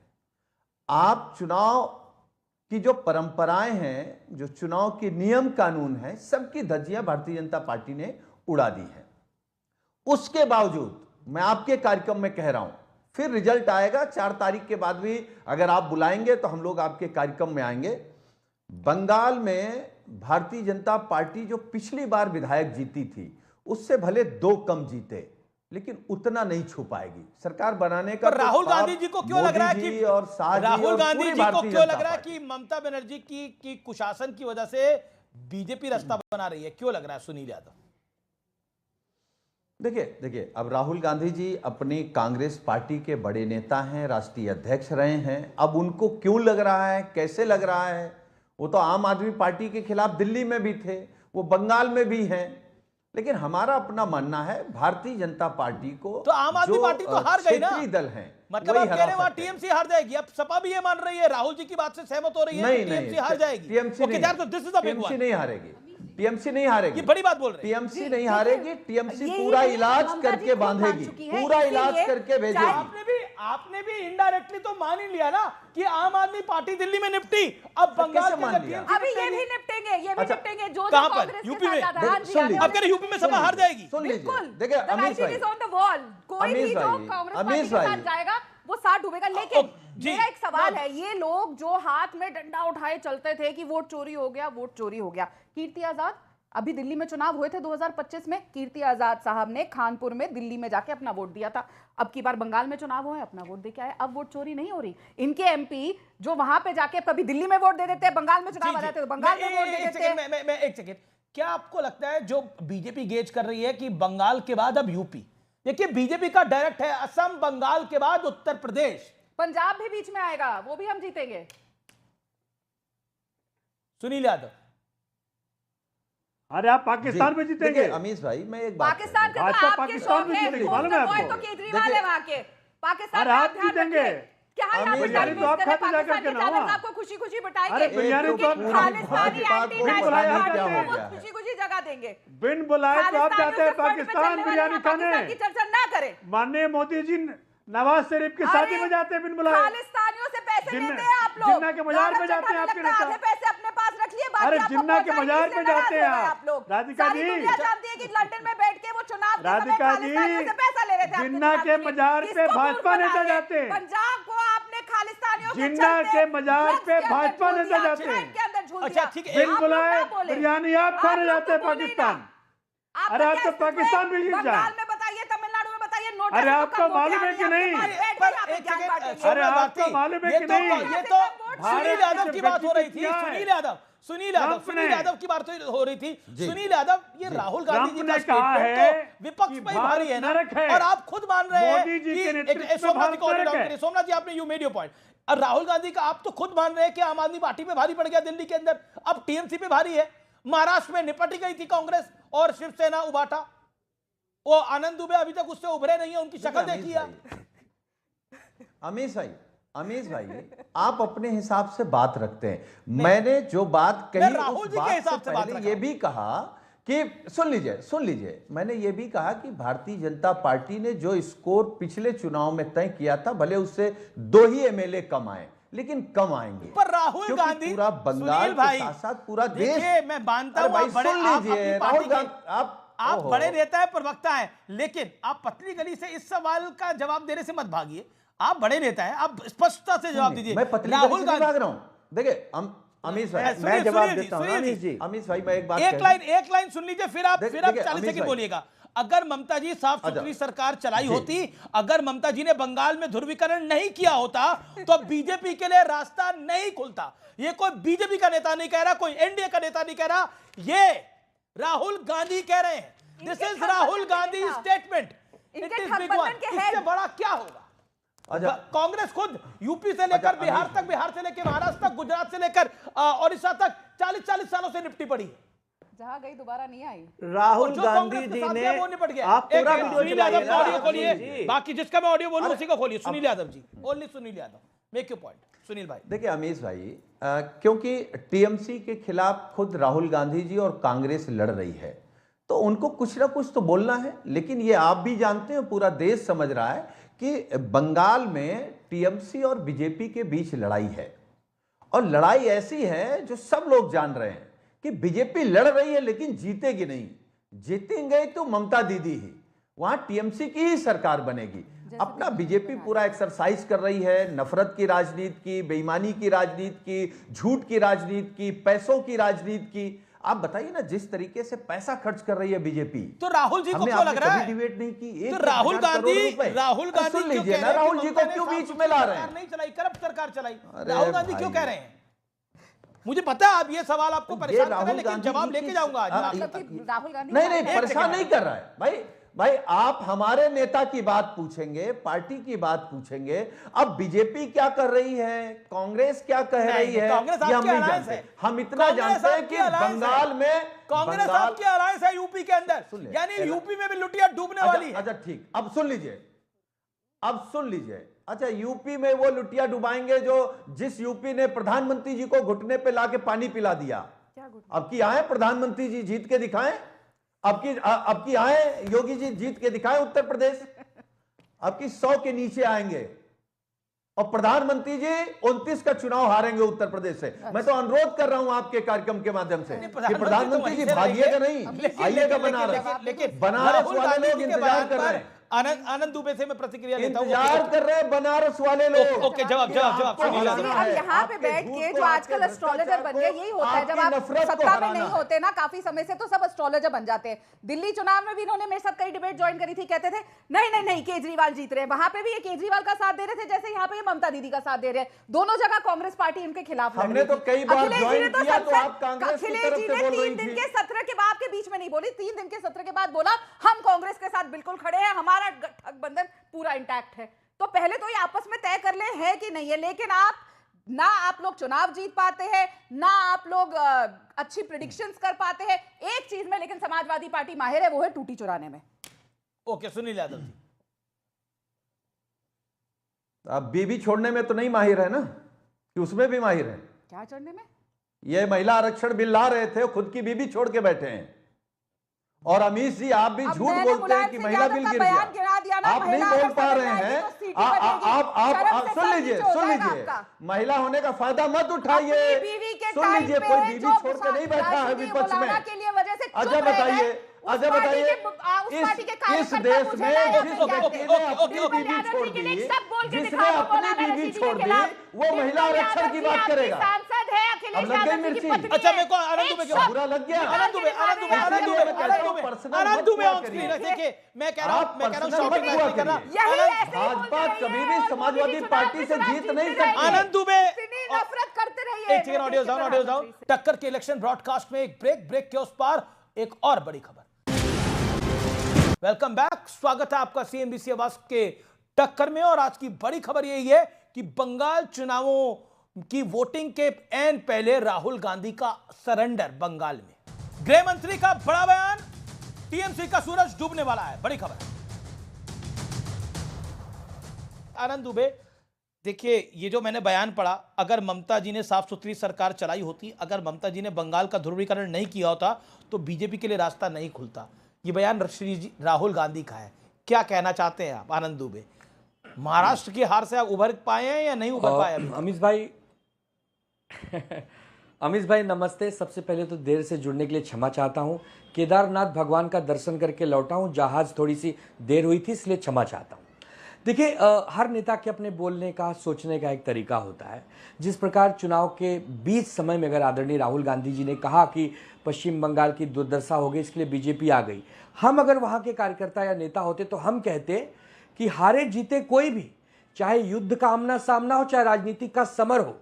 आप चुनाव की जो परंपराएं हैं, जो चुनाव के नियम कानून हैं, सबकी धज्जियां भारतीय जनता पार्टी ने उड़ा दी है। उसके बावजूद मैं आपके कार्यक्रम में कह रहा हूं, फिर रिजल्ट आएगा 4 तारीख के बाद भी, अगर आप बुलाएंगे तो हम लोग आपके कार्यक्रम में आएंगे। बंगाल में भारतीय जनता पार्टी जो पिछली बार विधायक जीती थी, उससे भले 2 कम जीते, लेकिन उतना नहीं छू पाएगी सरकार बनाने का। राहुल गांधी जी को क्यों लग रहा है कि राहुल गांधी जी को क्यों लग रहा है कि ममता बनर्जी की कुशासन की वजह से बीजेपी रास्ता बना रही है? क्यों लग रहा है सुनील यादव? देखिए, अब राहुल गांधी जी अपनी कांग्रेस पार्टी के बड़े नेता हैं, राष्ट्रीय अध्यक्ष रहे हैं। अब उनको क्यों लग रहा है, कैसे लग रहा है? वो तो आम आदमी पार्टी के खिलाफ दिल्ली में भी थे, वो बंगाल में भी हैं। लेकिन हमारा अपना मानना है, भारतीय जनता पार्टी को तो आम आदमी पार्टी तो हार गई ना, दल हैं, मतलब आप कह रहे हैं वहां टीएमसी हार जाएगी। अब सपा भी ये मान रही है, राहुल जी की बात से सहमत हो रही है, टीएमसी हार जाएगी। टीएमसी नहीं हारेगी, टीएमसी नहीं हारेगी। ये बड़ी बात बोल रहे हैं। टीएमसी नहीं हारेगी, टीएमसी पूरा इलाज करके बांधेगी, पूरा इलाज करके भेजेगी। आपने भी इनडायरेक्टली तो मान ही लिया ना कि आम आदमी पार्टी दिल्ली में निपटी, अब बंगाल के अंदर अभी ये भी निपटेंगे, ये भी निपटेंगे। जो कहां पर? यूपी में। अब कह रहे यूपी में सपा हार जाएगी। सुन लीजिए, देखिए अमीश भाई, कोई भी जो कांग्रेस पार्टी के साथ जाएगा वो साथ डूबेगा। लेकिन मेरा एक सवाल है, ये लोग जो हाथ में डंडा उठाए चलते थे कि वोट चोरी हो गया, वोट चोरी हो गया। कीर्ति आजाद, अभी दिल्ली में चुनाव हुए थे 2025 में, कीर्ति आजाद साहब ने खानपुर में दिल्ली में जाके अपना वोट दिया था। अब की बार बंगाल में चुनाव हुए, अपना वोट दे के आए। अब वोट चोरी नहीं हो रही। इनके एमपी जो वहां पे जाके कभी दिल्ली में वोट दे देते हैं, बंगाल में चुनाव आ जाते हैं तो बंगाल में वोट दे देते हैं। मैं एक सेकेंड, क्या आपको लगता है जो बीजेपी गेज कर रही है कि बंगाल के बाद अब यूपी? देखिए बीजेपी का डायरेक्ट है असम, बंगाल के बाद उत्तर प्रदेश, पंजाब भी बीच में आएगा, वो भी हम जीतेंगे। सुनील यादव, अरे आप पाकिस्तान में जीतेंगे। अमीश भाई, मैं एक बात, पाकिस्तान पाकिस्तान में जीतेंगे, मालूम है आपको? तो केजरीवाल है वहां के, पाकिस्तान आप जीतेंगे। क्या यहाँ पे बिरयानी तो आप खाते जाकर के ना हुआ। आपको खुशी खुशी बताएंगे, अरे बिरयानी तो खालिस्तानी एंटी नेशनल क्या खुशी खुशी जगह देंगे। बिन बुलाए तो आप जाते हैं पाकिस्तान बिरयानी खाने की चर्चा ना करें। माननीय मोदी जी नवाज शरीफ की शादी में जाते हैं बिन बुलाए। खालिस्तानियों से पैसे लेते हैं आप लोग, जिन्ना के मजार पे जाते हैं आपके नेता। पैसे अपने पास रख लिए, अरे जिन्ना के मजार पे जाते हैं आप लोग। राधिका जी जानती है कि लंदन में बैठ के वो चुनाव राधिका जी पैसा ले रहे थे। जिन्ना के मजार पे भाजपा नेता जाते हैं। पंजाब को आपने खालिस्तानियों जिन्ना के मजार पे भाजपा नेता जाते हैं। अच्छा ठीक है, बिन बुलाए बिरयानी आप खाने जाते हैं पाकिस्तान। अरे आप तो पाकिस्तान भी जीत जाए। में बताइए, तमिलनाडु में बताइए, नोटिस अरे आपको मालूम है कि नहीं? अरे आपको मालूम है कि नहीं? ये तो सुनील यादव की बात हो रही थी। सुनील यादव की बात हो रही थी। सुनील यादव, ये राहुल गांधी जी का स्टेटमेंट तो विपक्ष पर भारी है ना, और आप खुद मान रहे हैं कि सोमनाथ जी आपने यू मेड योर पॉइंट। और राहुल गांधी का आप तो खुद मान रहे हैं कि आम आदमी पार्टी पे भारी पड़ गया दिल्ली के अंदर, अब टीएमसी पे भारी है। महाराष्ट्र में निपट गई थी कांग्रेस और शिवसेना उबाटा, वो आनंद दुबे अभी तक उससे उभरे नहीं है, उनकी शक्ल देखिए। अमीश भाई आप अपने हिसाब से बात रखते हैं। मैंने जो बात कही राहुल जी के हिसाब से पहले ये भी कहा कि सुन लीजिए, मैंने ये भी कहा कि भारतीय जनता पार्टी ने जो स्कोर पिछले चुनाव में तय किया था, भले उससे 2 ही एमएलए कम आए, लेकिन कम आएंगे। पर राहुल गांधी, पूरा बंगाल के साथ पूरा देश, मैं मानता हूं आप बड़े नेता है, प्रवक्ता है, लेकिन आप पतली गली से इस सवाल का जवाब देने से मत भागिए। आप बड़े नेता हैं, आप स्पष्टता से जवाब दीजिए। मैं पतली गली से भाग रहा हूं। देखिए अमीश भाई, मैं जवाब देता हूं। अमीश भाई मैं एक लाइन सुन लीजिए, फिर आप 40 सेकंड बोलिएगा। अगर ममता जी साफ सुथरी सरकार चलाई होती, अगर ममता जी ने बंगाल में ध्रुवीकरण नहीं किया होता, तो बीजेपी के लिए रास्ता नहीं खुलता। ये कोई बीजेपी का नेता नहीं कह रहा, कोई एनडीए का नेता नहीं कह रहा, ये राहुल गांधी कह रहे हैं। This is Rahul Gandhi statement. It is big one. इससे बड़ा क्या होगा? कांग्रेस खुद यूपी से लेकर बिहार तक, बिहार से लेकर महाराष्ट्र तक, गुजरात से लेकर ओडिशा तक 40-40 सालों से निपटी पड़ी है। जहां गई दोबारा नहीं आई। राहुल गांधी जी ने, आप पूरा ऑडियो खोलिए, बाकी जिसका मैं ऑडियो बोलूं उसी को खोलिए। Sunil Yadav ji, only Sunil Yadav, make your point. Sunil भाई देखिए अमीश भाई, क्योंकि टीएमसी के खिलाफ खुद राहुल गांधी जी और कांग्रेस लड़ रही है, तो उनको कुछ ना कुछ तो बोलना है। लेकिन ये आप भी जानते हैं, पूरा देश समझ रहा है कि बंगाल में टीएमसी और बीजेपी के बीच लड़ाई है, और लड़ाई ऐसी है जो सब लोग जान रहे हैं कि बीजेपी लड़ रही है लेकिन जीतेगी नहीं। जीतेंगे तो ममता दीदी ही, वहां टीएमसी की ही सरकार बनेगी। अपना बीजेपी पूरा एक्सरसाइज कर रही है, नफरत की राजनीति की, बेईमानी की राजनीति की, झूठ की राजनीति की, पैसों की राजनीति की। आप बताइए ना, जिस तरीके से पैसा खर्च कर रही है बीजेपी, तो राहुल जी को क्यों लग रहा है? डिबेट नहीं की। तो राहुल गांधी सुन लीजिए ना, राहुल जी को क्यों बीच में ला रहे हैं? नहीं चलाई, करप्ट सरकार चलाई, राहुल गांधी क्यों कह रहे हैं? मुझे पता है आप ये सवाल आपको परेशान कर रहे हैं, लेकिन जवाब लेके जाऊंगा आज। राहुल गांधी नहीं परेशान नहीं कर रहा है भाई आप हमारे नेता की बात पूछेंगे, पार्टी की बात पूछेंगे। अब बीजेपी क्या कर रही है, कांग्रेस क्या कह रही है, ये हम नहीं जानते। हम इतना जानते हैं कि बंगाल में कांग्रेस आपकी अलायंस है यूपी के अंदर, यानी यूपी में भी लुटिया डूबने वाली है। अच्छा ठीक, अब सुन लीजिए। अच्छा, यूपी में वो लुटिया डुबाएंगे जो जिस यूपी ने प्रधानमंत्री जी को घुटने पे लाके पानी पिला दिया। अब की आए प्रधानमंत्री जी जीत के दिखाएं, अब की आए योगी जी जीत के दिखाएं उत्तर प्रदेश। अब की 100 के नीचे आएंगे, और प्रधानमंत्री जी 29 का चुनाव हारेंगे उत्तर प्रदेश से। मैं तो अनुरोध कर रहा हूं आपके कार्यक्रम के माध्यम से कि प्रधानमंत्री जी भागिएगा नहीं, आइएगा बनारस। लेकिन बनारस वाले लोग इंतजार कर रहे हैं। आनंद दुबे से मैं प्रतिक्रिया लेता हूं। इंतजार कर रहे हैं बनारस वाले लोग। ओके, जवाब। अब यहाँ पे बैठ के जो आजकल एस्ट्रोलॉजर बन गए, यही होता है जब आप सत्ता में नहीं होते ना काफी समय से, तो सब एस्ट्रोलॉजर बन जाते हैं। दिल्ली चुनाव में भी इन्होंने मेरे साथ कई डिबेट ज्वाइन करी थी, कहते थे नहीं केजरीवाल जीत रहे हैं। वहां पे भी ये केजरीवाल का साथ दे रहे थे, जैसे यहाँ पे ये ममता दीदी का साथ दे रहे हैं। दोनों जगह कांग्रेस पार्टी इनके खिलाफ लड़ रही थी। हमने तो कई बार ज्वाइन किया, तो आप कांग्रेस की तरफ से बोल रही थी। 3 दिन के सत्र के बाद, के बीच में नहीं बोली, 3 दिन के सत्र के बाद बोला हम कांग्रेस के साथ बिल्कुल खड़े हैं, हमारा गठबंधन पूरा इंटैक्ट है। तो पहले तो ये आपस में तय कर ले है कि नहीं है। लेकिन आप लोग चुनाव जीत पाते हैं, ना आप लोग अच्छी प्रेडिक्शंस कर पाते हैं एक चीज में, लेकिन समाजवादी पार्टी माहिर है, वो है टूटी चुराने में। ओके, सुनील यादव जी। अब बीबी छोड़ने में तो नहीं माहिर है ना, कि उसमें भी माहिर है? क्या छोड़ने में? ये महिला आरक्षण बिल ला रहे थे, खुद की बीबी छोड़ के बैठे हैं। और अमित जी आप भी झूठ बोलते हैं कि महिला बिल गिर गया। आप नहीं बोल पा रहे हैं। आप सुन लीजिए, महिला होने का फायदा मत उठाइए। सुन लीजिए, कोई बीबी छोड़ के नहीं बैठा है विपक्ष में। अच्छा बताइए, इस देश में जिसने अपनी बीबी छोड़ दी वो महिला आरक्षण की बात करेगा। अब लग गई मिर्ची। अच्छा मेरे को आनंद में बुरा लग गया। देखिए मैं कह रहा हूँ भाजपा कभी भी समाजवादी पार्टी से जीत नहीं सकती। आनंद दुबे नफरत करते रहिए। ऑडियो जाओ। टक्कर के इलेक्शन ब्रॉडकास्ट में एक ब्रेक के उस पार एक और बड़ी खबर। वेलकम बैक, स्वागत है आपका सीएनबीसी आवाज के टक्कर में। और आज की बड़ी खबर यही है कि बंगाल चुनावों की वोटिंग के एन पहले राहुल गांधी का सरेंडर बंगाल में। गृह मंत्री का बड़ा बयान, टीएमसी का सूरज डूबने वाला है, बड़ी खबर। आनंद दुबे, देखिए ये जो मैंने बयान पढ़ा, अगर ममता जी ने साफ सुथरी सरकार चलाई होती, अगर ममता जी ने बंगाल का ध्रुवीकरण नहीं किया होता तो बीजेपी के लिए रास्ता नहीं खुलता। ये बयान श्री राहुल गांधी का है। क्या कहना चाहते हैं आप आनंद दुबे? महाराष्ट्र की हार से आप उभर पाए हैं या नहीं उभर पाए? अमीश भाई नमस्ते। सबसे पहले तो देर से जुड़ने के लिए क्षमा चाहता हूं। केदारनाथ भगवान का दर्शन करके लौटा हूं, जहाज थोड़ी सी देर हुई थी इसलिए क्षमा चाहता हूं। देखिए हर नेता के अपने बोलने का, सोचने का एक तरीका होता है। जिस प्रकार चुनाव के बीच समय में अगर आदरणीय राहुल गांधी जी ने कहा कि पश्चिम बंगाल की दुर्दशा हो गई, इसके लिए बीजेपी आ गई, हम अगर वहाँ के कार्यकर्ता या नेता होते तो हम कहते कि हारे जीते कोई भी, चाहे युद्ध का आमना सामना हो, चाहे राजनीतिक का समर हो,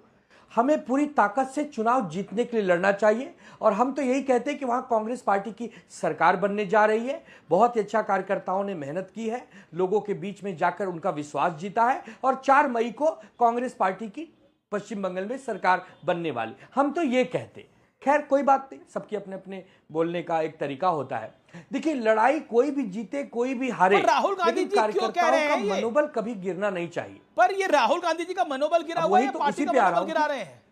हमें पूरी ताकत से चुनाव जीतने के लिए लड़ना चाहिए। और हम तो यही कहते हैं कि वहाँ कांग्रेस पार्टी की सरकार बनने जा रही है। बहुत ही अच्छा कार्यकर्ताओं ने मेहनत की है, लोगों के बीच में जाकर उनका विश्वास जीता है और 4 मई को कांग्रेस पार्टी की पश्चिम बंगाल में सरकार बनने वाली। हम तो ये कहते, खैर कोई बात नहीं, सबके अपने अपने बोलने का एक तरीका होता है। देखिए लड़ाई कोई भी जीते कोई भी हारे, राहुल गांधी जी क्यों कह रहे हैं ये? मनोबल कभी गिरना नहीं चाहिए। पर ये राहुल गांधी जी का मनोबल गिरा हुआ है या पार्टी का मनोबल गिरा रहे हैं?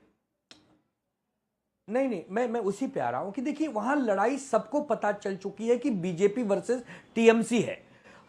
नहीं, मैं उसी पे आ रहा हूं कि देखिए वहां लड़ाई सबको पता चल चुकी है कि बीजेपी वर्सेस टीएमसी है।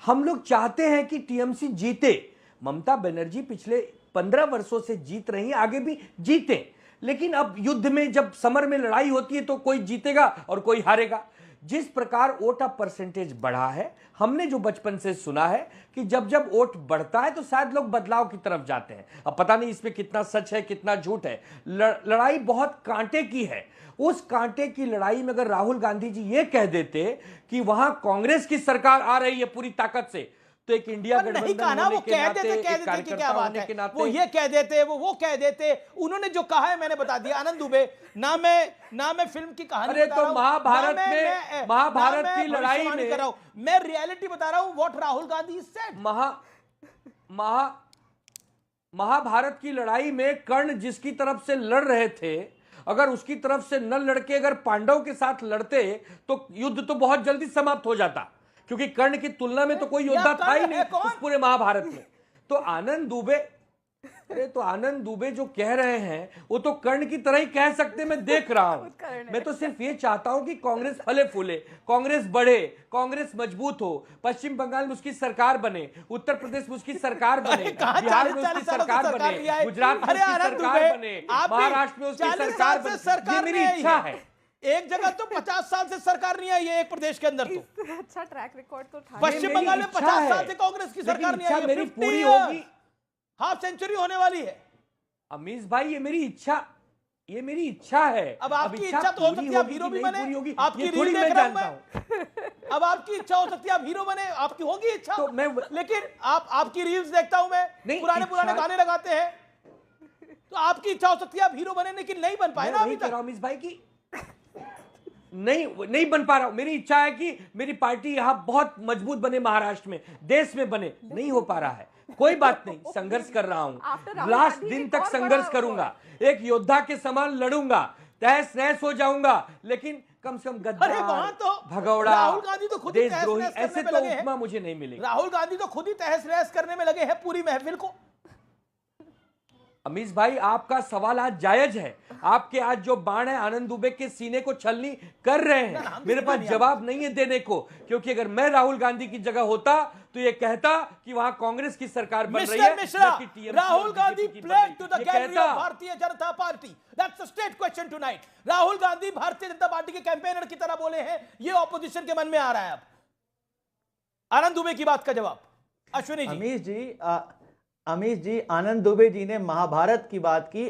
हम लोग चाहते हैं कि टीएमसी जीते। ममता बनर्जी पिछले 15 वर्षों से जीत रही है, आगे भी जीते। लेकिन अब युद्ध में जब समर में लड़ाई होती है तो कोई जीतेगा और कोई हारेगा। जिस प्रकार वोट ऑफ परसेंटेज बढ़ा है, हमने जो बचपन से सुना है कि जब जब वोट बढ़ता है तो शायद लोग बदलाव की तरफ जाते हैं। अब पता नहीं इसमें कितना सच है कितना झूठ है। लड़ाई बहुत कांटे की है। उस कांटे की लड़ाई में अगर राहुल गांधी जी ये कह देते कि वहां कांग्रेस की सरकार आ रही है पूरी ताकत से, तो एक इंडिया गठबंधन होने के नाते, कि क्या बात है, वो ये कह देते, वो कह देते। उन्होंने जो कहा है मैंने बता दिया। आनंद दुबे, ना मैं फिल्म की कहानी अरे बता तो रहा हूं, महाभारत की लड़ाई में मैं रियलिटी बता रहा हूं, व्हाट राहुल गांधी सेड। महाभारत की लड़ाई में कर्ण जिसकी तरफ से लड़ रहे थे, अगर उसकी तरफ से न लड़के अगर पांडव के साथ लड़ते तो युद्ध तो बहुत जल्दी समाप्त हो जाता, क्योंकि कर्ण की तुलना में तो कोई योद्धा था ही नहीं उस पूरे महाभारत में। तो आनंद दुबे जो कह रहे हैं वो तो कर्ण की तरह ही कह सकते, मैं देख रहा हूं। मैं तो सिर्फ ये चाहता हूं कि कांग्रेस फले फूले, कांग्रेस बढ़े, कांग्रेस मजबूत हो, पश्चिम बंगाल में उसकी सरकार बने, उत्तर प्रदेश में उसकी सरकार बने, बिहार में उसकी सरकार बने, गुजरात में उसकी सरकार बने, महाराष्ट्र में उसकी सरकार बने। ये मेरी इच्छा है। एक जगह तो 50 साल से सरकार नहीं आई है एक प्रदेश के अंदर। तो अच्छा ट्रैक रिकॉर्ड तो था। पश्चिम बंगाल में 50 साल से कांग्रेस की सरकार नहीं आई है। मेरी पूरी होगी, हाफ सेंचुरी होने वाली है। अमीश भाई ये मेरी इच्छा है। अब आपकी इच्छा तो हो सकती है आप हीरो भी बने, आपकी रील देख रहा हूं मैं। अब आपकी इच्छा हो सकती है आप हीरो बने, आपकी होगी इच्छा तो मैं, लेकिन आपकी रील्स देखता हूं मैं, पुराने गाने लगाते हैं, तो आपकी इच्छा हो सकती है आप हीरो बने, लेकिन नहीं बन पाए ना अभी तक। अमीश भाई की नहीं बन पा रहा हूं। मेरी इच्छा है कि मेरी पार्टी यहां बहुत मजबूत बने, महाराष्ट्र में, देश में बने, नहीं हो पा रहा है। कोई बात नहीं, संघर्ष कर रहा हूं, लास्ट दिन तक संघर्ष करूंगा, एक योद्धा के समान लड़ूंगा, तहस नहस हो जाऊंगा, लेकिन कम से कम गद्दार, भगौड़ा, राहुल गांधी तो खुद ही देशद्रोही ऐसे तो उपमा मुझे नहीं मिलेगी। राहुल गांधी तो खुद ही तहस नहस करने में लगे हैं पूरी महफिल को। अमीश भाई, आपका सवाल आज जायज है। आपके आज जो बाण है आनंद दुबे के सीने को छलनी कर रहे हैं। मेरे पास जवाब नहीं है देने को, क्योंकि अगर मैं राहुल गांधी की जगह होता तो ये कहता कि वहां कांग्रेस की सरकार बन रही है। Rahul Gandhi played to the gallery of Bharatiya Janata Party. That's the state question tonight. Rahul Gandhi Bharatiya Janata party के कैंपेनर की तरह बोले हैं, ये ऑपोजिशन के मन में आ रहा है। अब आनंद दुबे की बात का जवाब अश्विनी जी। अमीश जी, आनंद दुबे जी ने महाभारत की बात की।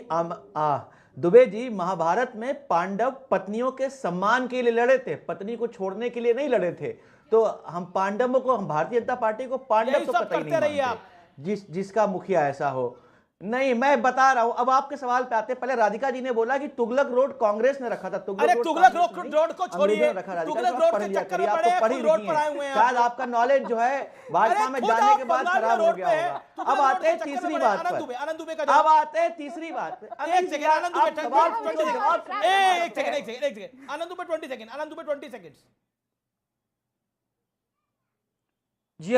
दुबे जी महाभारत में पांडव पत्नियों के सम्मान के लिए लड़े थे, पत्नी को छोड़ने के लिए नहीं लड़े थे। तो हम पांडवों को, हम भारतीय जनता पार्टी को पांडव तो कतई नहीं मानते। जिसका मुखिया ऐसा हो। नहीं, मैं बता रहा हूं। अब आपके सवाल पे आते, पहले राधिका जी ने बोला कि तुगलक रोड कांग्रेस ने रखा था। तुगलक रोड को छोड़िए, तुगलक रोड के चक्कर में पड़े हैं, रोड पर आए हुए हैं। शायद आपका नॉलेज जो है भाजपा में जाने के बाद खराब हो गया होगा। अब आते हैं तीसरी बात पर। अब आते हैं तीसरी बात पे। एक सेकंड, आनंद दुबे 20 सेकंड। जी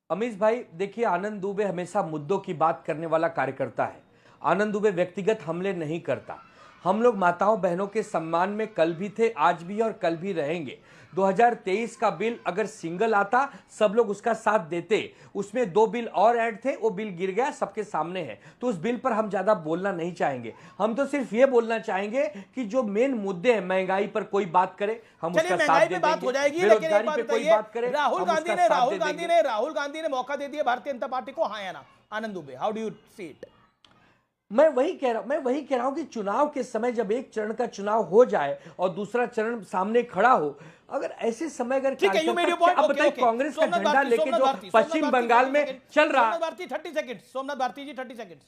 अमीश भाई, देखिए, आनंद दुबे हमेशा मुद्दों की बात करने वाला कार्यकर्ता है। आनंद दुबे व्यक्तिगत हमले नहीं करता। हम लोग माताओं बहनों के सम्मान में कल भी थे, आज भी और कल भी रहेंगे। 2023 का बिल अगर सिंगल आता, सब लोग उसका साथ देते। उसमें 2 बिल और ऐड थे, वो बिल गिर गया, सबके सामने है। तो उस बिल पर हम ज्यादा बोलना नहीं चाहेंगे। हम तो सिर्फ ये बोलना चाहेंगे कि जो मेन मुद्दे हैं, महंगाई पर कोई बात करे, हम उसका साथ दे देंगे। बेरोजगारी पे कोई बात करे, राहुल गांधी ने मौका दे दिया भारतीय जनता पार्टी को, हाँ या ना? Anand Dubey, how do you see it? मैं वही कह रहा हूं कि चुनाव के समय जब एक चरण का चुनाव हो जाए और दूसरा चरण सामने खड़ा हो, अगर ऐसे समय अगर अब बताइए कांग्रेस का झंडा लेके जो पश्चिम बंगाल में चल रहा है। 30 सेकंड, सोमनाथ भारती जी 30 सेकंड।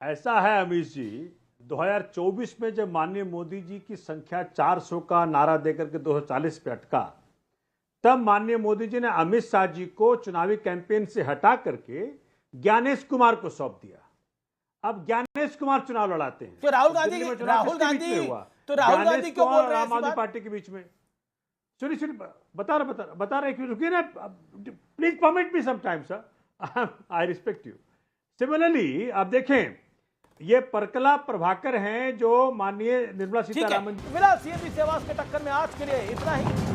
ऐसा है अमीश जी, 2024 में जब माननीय मोदी जी की संख्या 400 का नारा देकर के 240 पे अटका, तब माननीय मोदी जी ने अमित शाह जी को चुनावी कैंपेन से हटा करके ज्ञानेश कुमार को सौंप दिया। अब ज्ञानेश कुमार चुनाव लड़ाते हैं। तो राहुल गांधी क्यों बोल रहे हैं आम आदमी पार्टी के बीच में? सुनिए, बता रहे क्यों? रुकिए ना, please permit me some time sir, I respect you. Similarly आप देखें, ये परकला प्रभाकर हैं जो माननीय निर्मला सीतारामन। मिला CNBC आवाज के टक्कर में आज के लिए इतना ही।